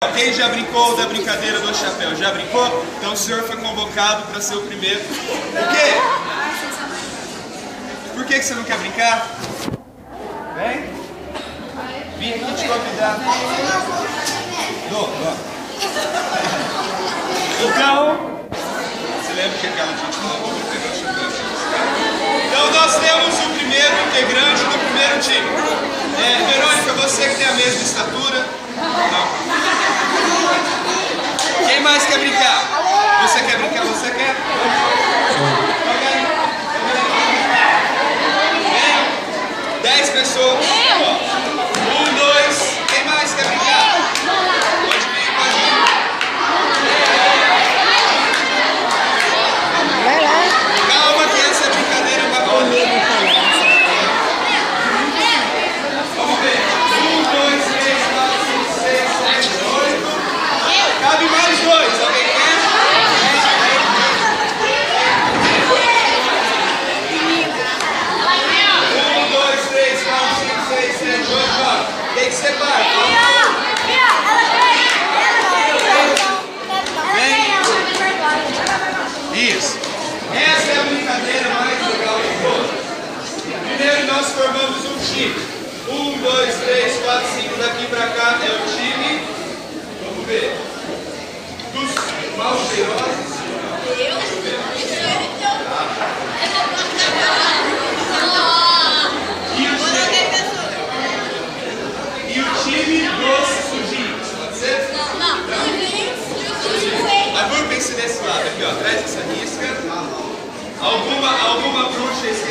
Quem já brincou da brincadeira do chapéu? Já brincou? Então o senhor foi convocado para ser o primeiro. Por quê? Por que você não quer brincar? Vem. Vim aqui te convidar. Então, você lembra que aquela gente falou para pegar o chapéu? Então nós temos o primeiro integrante do primeiro time. Verônica, você que tem a mesma estatura. Não. Quem mais quer brincar? Você quer brincar? Você quer? Vem. 10 pessoas. 1, 2. Quem mais quer brincar? Pode vir, pode vir. Vai lá. Calma que essa brincadeira vai rolar. Vamos ver. 1, 2, 3, 4, 5, 6, 7, 8. Cabe mais 2. Alguém quer? 1, 2, 3, 4, 5, 6, 7, 8, 9. Tem que separar. Isso. Essa é a brincadeira mais legal de todas. Primeiro nós formamos um time. 1, 2, 3, 4, 5. Daqui pra cá é o time. Vamos ver. Dos mal cheirosos. E o time dos sujinhos. Pode ser? Agrupem-se desse lado aqui, ó, atrás dessa risca. Alguma bruxa esqueceu.